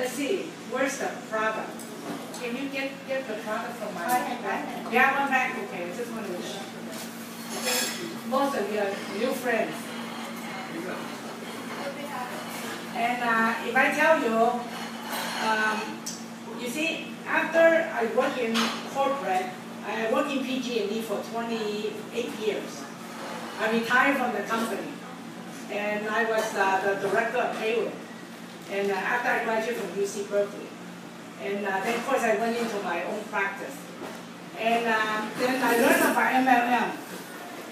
let's see, where's the product? Can you get the product from my pack? Yeah, one pack, okay. I just want to show. Most of you are new friends. And if I tell you, you see, after I work in corporate, I worked in PG&E for 28 years. I retired from the company, and I was the director of payroll. And after I graduated from UC Berkeley, and then of course I went into my own practice. And then I learned about MLM,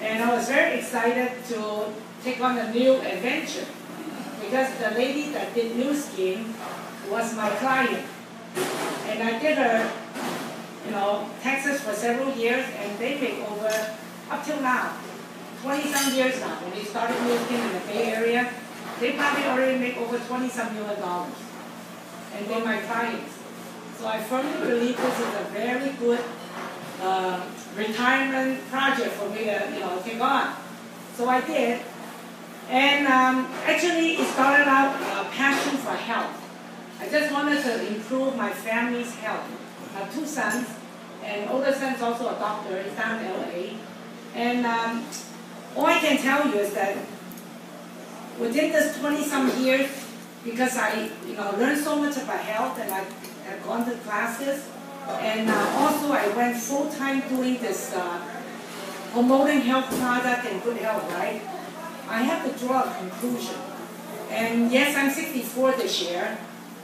and I was very excited to take on a new adventure because the lady that did Nu Skin was my client, and I did her, Texas for several years, and they make over up till now, 20-some years now. When they started Nu Skin in the Bay Area, they probably already make over $20-some million, and they're my clients. So I firmly believe this is a very good retirement project for me to take on. So I did, and actually it started out a passion for health. I just wanted to improve my family's health. I have 2 sons, and older son's also a doctor. He's down in LA, and all I can tell you is that within this 20-some years, because I learned so much about health, and I've gone to classes, and also I went full-time doing this promoting health product and good health, right? I have to draw a conclusion. And yes, I'm 64 this year,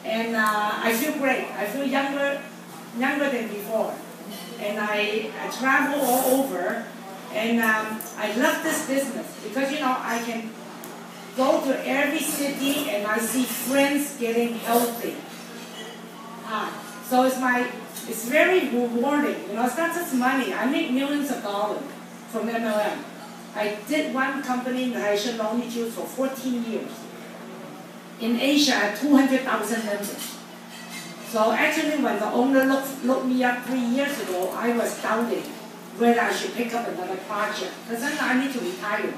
and I feel great. I feel younger than before. And I travel all over, and I love this business because I can go to every city and I see friends getting healthy. So it's very rewarding. It's not just money. I make millions of dollars from MLM. I did one company in the Haitian longitude for 14 years. In Asia, I have 200,000 members. So actually, when the owner looked me up 3 years ago, I was doubting whether I should pick up another project, because then I need to retire.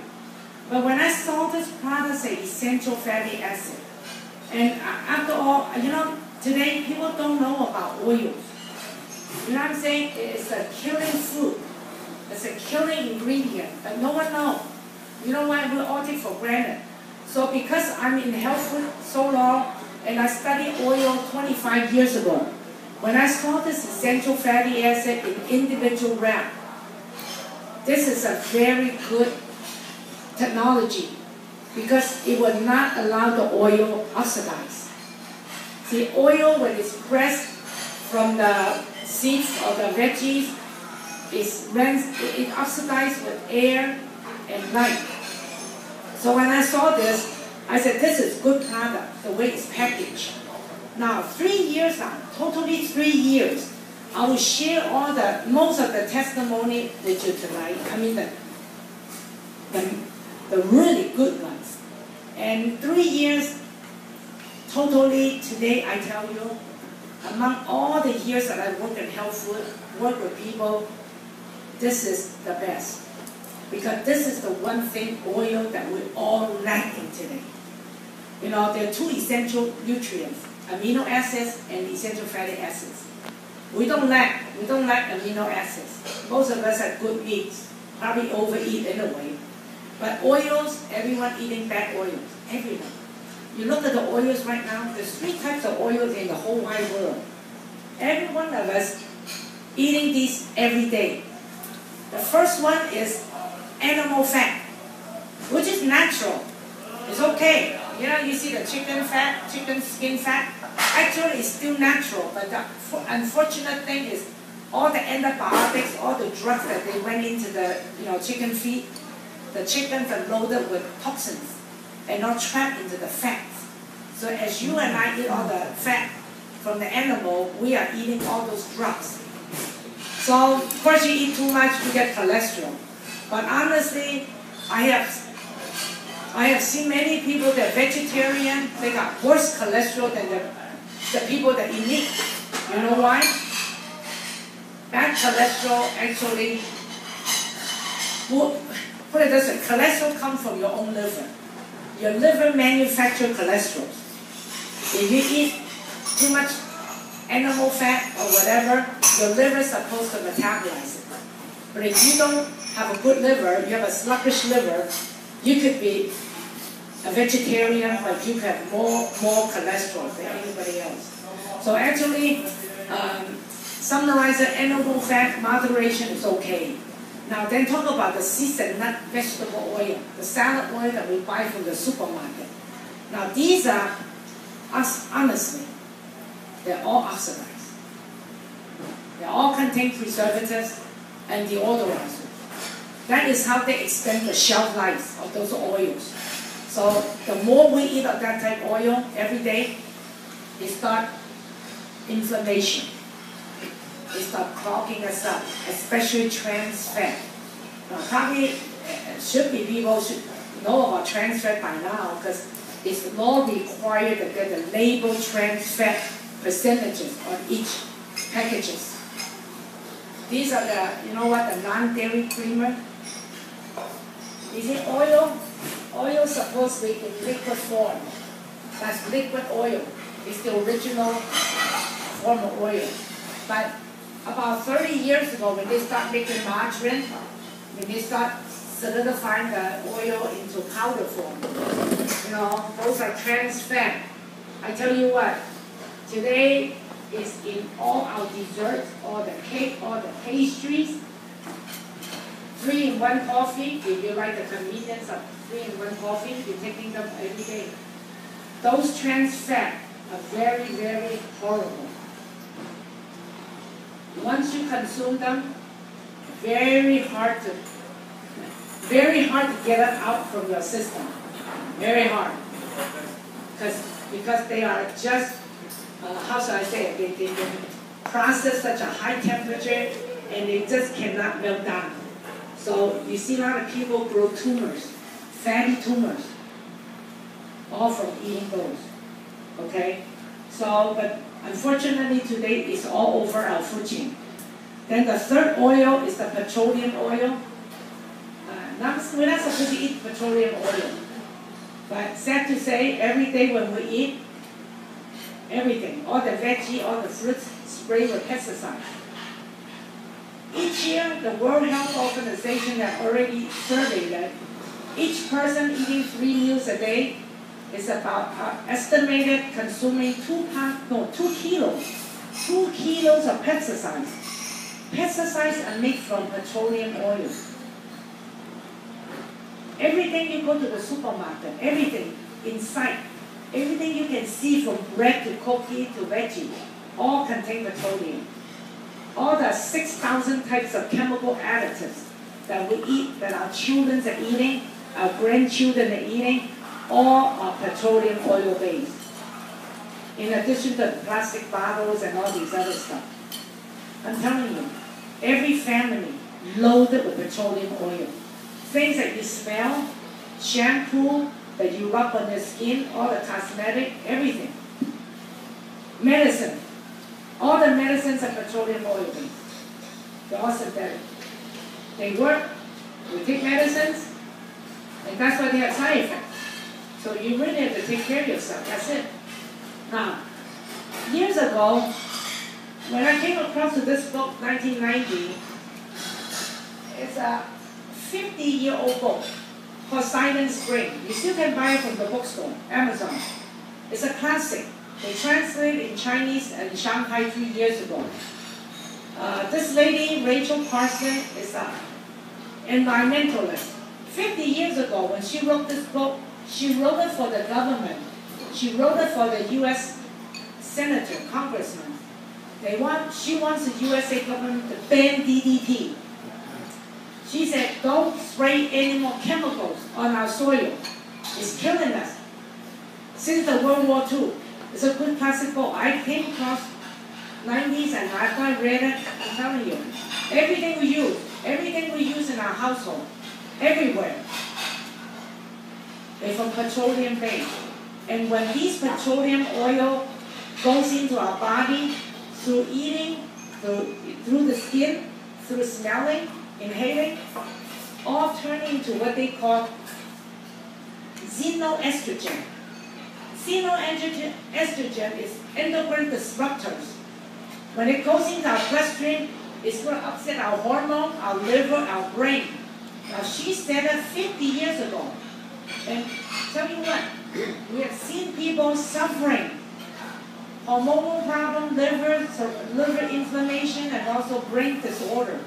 But when I saw this product say essential fatty acid, and after all, today people don't know about oils. You know what I'm saying? It's a killing food. It's a killing ingredient, but no one knows. You know why? We all take for granted. So because I'm in health food so long, and I studied oil 25 years ago, when I saw this essential fatty acid in individual gram, this is a very good technology because it will not allow the oil oxidize. See, oil, when it's pressed from the seeds or the veggies, it oxidizes with air and light. So when I saw this, I said, this is good product, the way it's packaged. Now, 3 years now, totally 3 years, I will share most of the testimony with you tonight. I mean, the really good ones. And 3 years, totally, today I tell you, among all the years that I worked in health food, work with people, this is the best. Because this is the one thing, oil, that we're all lacking today. There are 2 essential nutrients, amino acids and essential fatty acids. We don't lack amino acids. Most of us have good meats, probably overeat anyway. But oils, everyone eating bad oils, everyone. You look at the oils right now, there's 3 types of oils in the whole wide world. Every one of us eating these every day. The first one is animal fat, which is natural. It's okay. You see the chicken fat, chicken skin fat, actually it's still natural, but the unfortunate thing is all the antibiotics, all the drugs that they went into the chicken feed, the chickens are loaded with toxins and not trapped into the fats. So as you and I eat all the fat from the animal, we are eating all those drugs. So of course you eat too much, you get cholesterol. But honestly, I have seen many people that are vegetarian, they got worse cholesterol than the people that eat meat. You know why? Bad cholesterol actually, put it this way, cholesterol comes from your own liver. Your liver manufactures cholesterol. If you eat too much animal fat or whatever, your liver is supposed to metabolize it. But if you don't have a good liver, you have a sluggish liver, you could be a vegetarian, but you have more cholesterol than anybody else. So actually, summarize it, animal fat moderation is okay. Now then talk about the seasoned nut vegetable oil, the salad oil that we buy from the supermarket. Now these are, honestly, they're all oxidized. They all contain preservatives and deodorizers. That is how they extend the shelf life of those oils. So the more we eat of that type of oil every day, it starts inflammation. It starts clogging us up, especially trans fat. Now probably people should know about trans fat by now because it's law required to get the label trans fat percentages on each packages. These are the, the non-dairy creamer. Is it oil? Oil is supposed to be in liquid form. That's liquid oil. It's the original form of oil. But about 30 years ago, when they start making margarine, when they start solidifying the oil into powder form, those are trans fat. I tell you what, today is in all our desserts, all the cake, all the pastries, 3-in-1 coffee. If you like the convenience of 3-in-1 coffee, you're taking them every day. Those trans fat are very, very horrible. Once you consume them, very hard to get it out from your system. Very hard. Because they are just, how should I say it, they process such a high temperature and they just cannot melt down. So you see a lot of people grow tumors, fatty tumors, all from eating those. Okay? So, but unfortunately today it's all over our food chain. Then the third oil is the petroleum oil. We're not supposed to eat petroleum oil. But sad to say, every day when we eat, everything, all the veggie, all the fruits, sprayed with pesticides. Each year, the World Health Organization has already surveyed that each person eating 3 meals a day is about estimated consuming 2 kilos. 2 kilos of pesticides. Pesticides are made from petroleum oil. Everything you go to the supermarket, everything inside, everything you can see from bread to cookie to veggie, all contain petroleum. All the 6,000 types of chemical additives that we eat, that our children are eating, our grandchildren are eating, all are petroleum oil based. In addition to the plastic bottles and all these other stuff. I'm telling you, every family loaded with petroleum oil. Things that you smell, shampoo that you rub on your skin, all the cosmetic, everything. Medicine. All the medicines are petroleum oil based. They're all synthetic. They work, we take medicines, and that's why they have side effects. So you really have to take care of yourself, that's it. Now, years ago, when I came across this book, 1990, it's a 50-year-old book called Silent Spring. You still can buy it from the bookstore, Amazon. It's a classic. They translated in Chinese in Shanghai 3 years ago. This lady, Rachel Carson, is an environmentalist. 50 years ago, when she wrote this book, she wrote it for the government. She wrote it for the U.S. senator, congressman. She wants the USA government to ban DDT. She said, don't spray any more chemicals on our soil. It's killing us. Since the World War II, it's a good classic book. I came across 90s and after I read it, I'm telling you, everything we use in our household, everywhere, they're from petroleum based. And when these petroleum oil goes into our body, through eating, through the skin, through smelling, inhaling, all turn into what they call xenoestrogen. Xenoestrogen is endocrine disruptors. When it goes into our bloodstream, it's going to upset our hormone, our liver, our brain. Now, she said that 50 years ago. And tell you what, we have seen people suffering hormonal problem, liver inflammation, and also brain disorder.